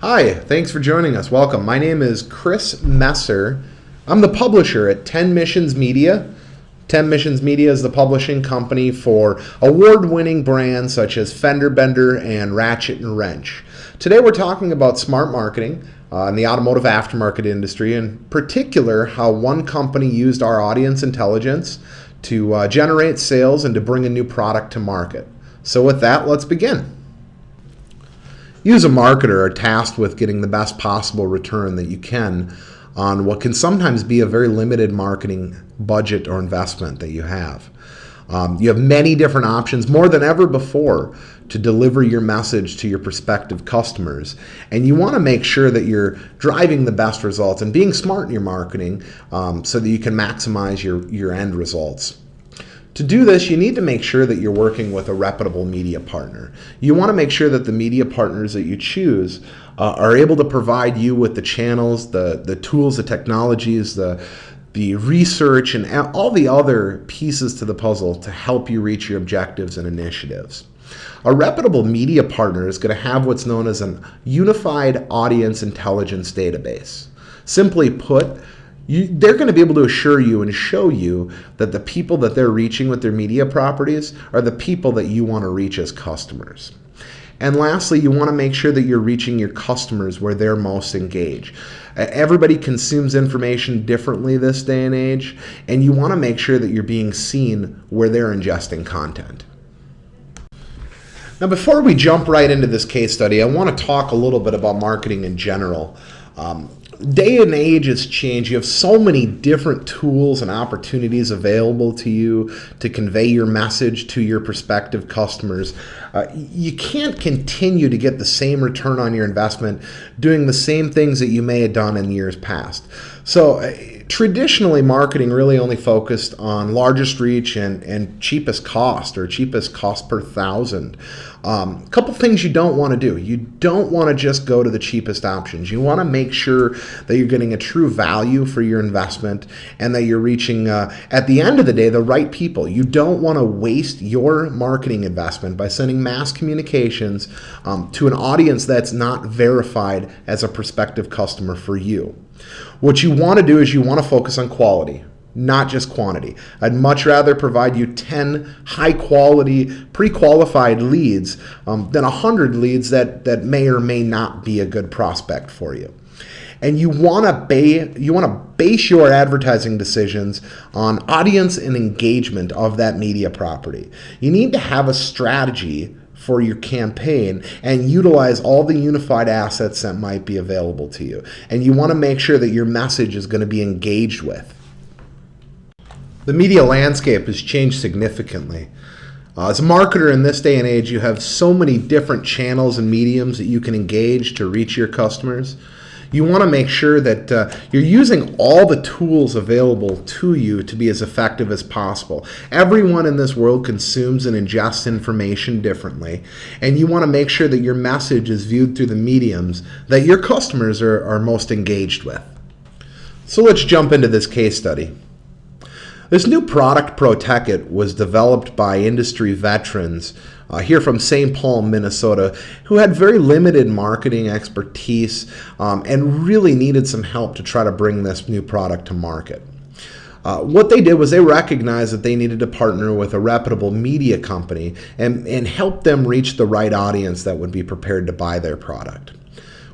Hi, thanks for joining us. Welcome. My name is Chris Messer. I'm the publisher at 10 Missions Media. 10 Missions Media is the publishing company for award-winning brands such as Fender Bender and Ratchet and Wrench. Today we're talking about smart marketing in the automotive aftermarket industry, in particular how one company used our audience intelligence to generate sales and to bring a new product to market. So with that, let's begin. You as a marketer are tasked with getting the best possible return that you can on what can sometimes be a very limited marketing budget or investment that you have. You have many different options, more than ever before, to deliver your message to your prospective customers. And you want to make sure that you're driving the best results and being smart in your marketing so that you can maximize your end results. To do this, you need to make sure that you're working with a reputable media partner. You want to make sure that the media partners that you choose are able to provide you with the channels, the tools, the technologies, the research, and all the other pieces to the puzzle to help you reach your objectives and initiatives. A reputable media partner is going to have what's known as a unified audience intelligence database. Simply put, they're going to be able to assure you and show you that the people that they're reaching with their media properties are the people that you want to reach as customers. And lastly, you want to make sure that you're reaching your customers where they're most engaged. Everybody consumes information differently this day and age, and you want to make sure that you're being seen where they're ingesting content. Now, before we jump right into this case study, I want to talk a little bit about marketing in general. Day and age has changed. You have so many different tools and opportunities available to you to convey your message to your prospective customers. You can't continue to get the same return on your investment doing the same things that you may have done in years past. So traditionally, marketing really only focused on largest reach and cheapest cost or cheapest cost per thousand. A couple things you don't want to do. You don't want to just go to the cheapest options. You want to make sure that you're getting a true value for your investment and that you're reaching, at the end of the day, the right people. You don't want to waste your marketing investment by sending mass communications to an audience that's not verified as a prospective customer for you. What you want to do is you want to focus on quality, not just quantity. I'd much rather provide you 10 high-quality, pre-qualified leads than 100 leads that may or may not be a good prospect for you. And you want to base your advertising decisions on audience and engagement of that media property. You need to have a strategy for your campaign and utilize all the unified assets that might be available to you. And you want to make sure that your message is going to be engaged with. The media landscape has changed significantly. As a marketer in this day and age, you have so many different channels and mediums that you can engage to reach your customers. You want to make sure that you're using all the tools available to you to be as effective as possible. Everyone in this world consumes and ingests information differently, and you want to make sure that your message is viewed through the mediums that your customers are most engaged with. So let's jump into this case study. This new product, Protec-It, was developed by industry veterans here from St. Paul, Minnesota, who had very limited marketing expertise and really needed some help to try to bring this new product to market. What they did was they recognized that they needed to partner with a reputable media company and help them reach the right audience that would be prepared to buy their product.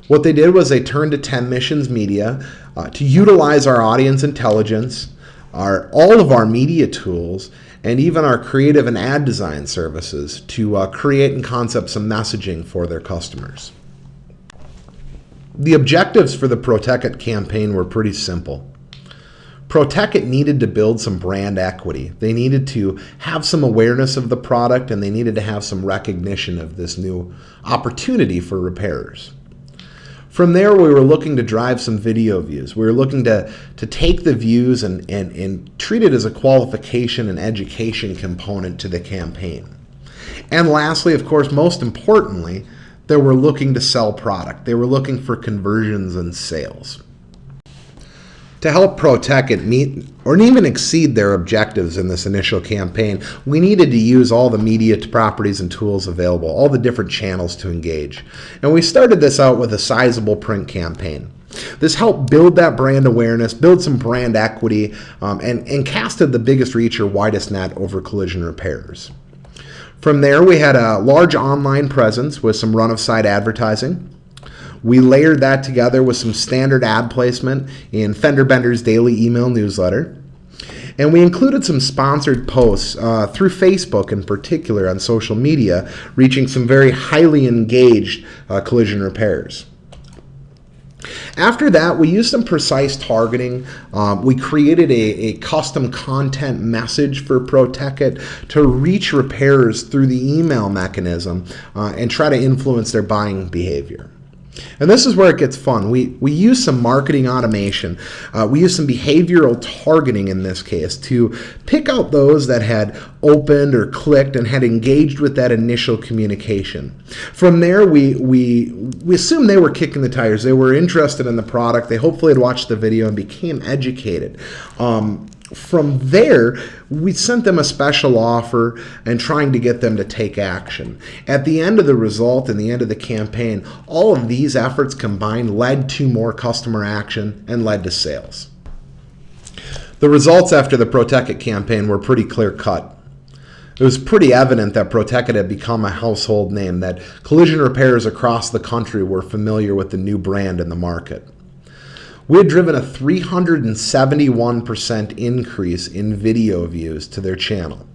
What they did was they turned to 10 Missions Media to utilize our audience intelligence, all of our media tools, and even our creative and ad design services to create and concept some messaging for their customers. The objectives for the Protec-It campaign were pretty simple. Protec-It needed to build some brand equity. They needed to have some awareness of the product, and they needed to have some recognition of this new opportunity for repairers. From there, we were looking to drive some video views. We were looking to take the views and treat it as a qualification and education component to the campaign. And lastly, of course, most importantly, they were looking to sell product. They were looking for conversions and sales. To help Protect-It meet or even exceed their objectives in this initial campaign, we needed to use all the media properties and tools available, all the different channels to engage. And we started this out with a sizable print campaign. This helped build that brand awareness, build some brand equity, and casted the biggest reach or widest net over collision repairs. From there, we had a large online presence with some run-of-site advertising. We layered that together with some standard ad placement in Fender Bender's daily email newsletter. And we included some sponsored posts through Facebook in particular on social media, reaching some very highly engaged collision repairs. After that, we used some precise targeting. We created a custom content message for Protect-It to reach repairers through the email mechanism and try to influence their buying behavior. And this is where it gets fun. We use some marketing automation. We use some behavioral targeting in this case to pick out those that had opened or clicked and had engaged with that initial communication. From there, we assumed they were kicking the tires. They were interested in the product. They hopefully had watched the video and became educated. From there, we sent them a special offer and trying to get them to take action. At the end of the result and the end of the campaign, all of these efforts combined led to more customer action and led to sales. The results after the Protect-It campaign were pretty clear-cut. It was pretty evident that Protect-It had become a household name, that collision repairers across the country were familiar with the new brand in the market. We had driven a 371% increase in video views to their channel.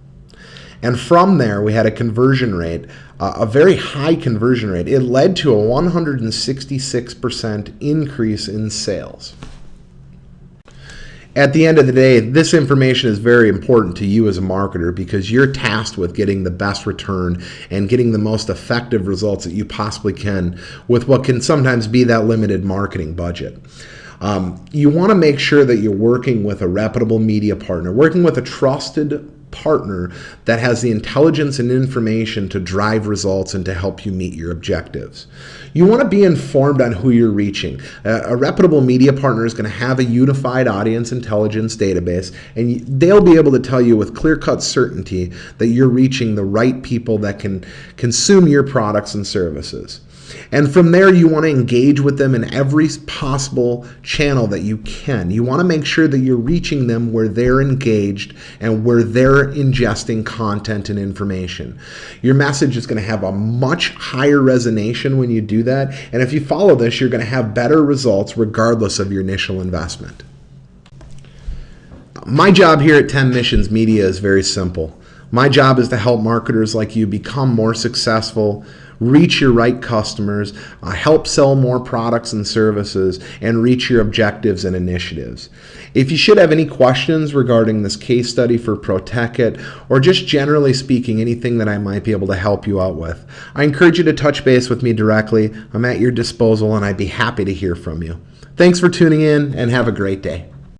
And from there, we had a conversion rate, a very high conversion rate. It led to a 166% increase in sales. At the end of the day, this information is very important to you as a marketer because you're tasked with getting the best return and getting the most effective results that you possibly can with what can sometimes be that limited marketing budget. You want to make sure that you're working with a reputable media partner, working with a trusted partner that has the intelligence and information to drive results and to help you meet your objectives. You want to be informed on who you're reaching. A reputable media partner is going to have a unified audience intelligence database, and they'll be able to tell you with clear-cut certainty that you're reaching the right people that can consume your products and services. And from there, you want to engage with them in every possible channel that you can. You want to make sure that you're reaching them where they're engaged and where they're ingesting content and information. Your message is going to have a much higher resonation when you do that. And if you follow this, you're going to have better results regardless of your initial investment. My job here at 10 Missions Media is very simple. My job is to help marketers like you become more successful, reach your right customers, help sell more products and services, and reach your objectives and initiatives. If you should have any questions regarding this case study for Protect-It, or just generally speaking, anything that I might be able to help you out with, I encourage you to touch base with me directly. I'm at your disposal, and I'd be happy to hear from you. Thanks for tuning in, and have a great day.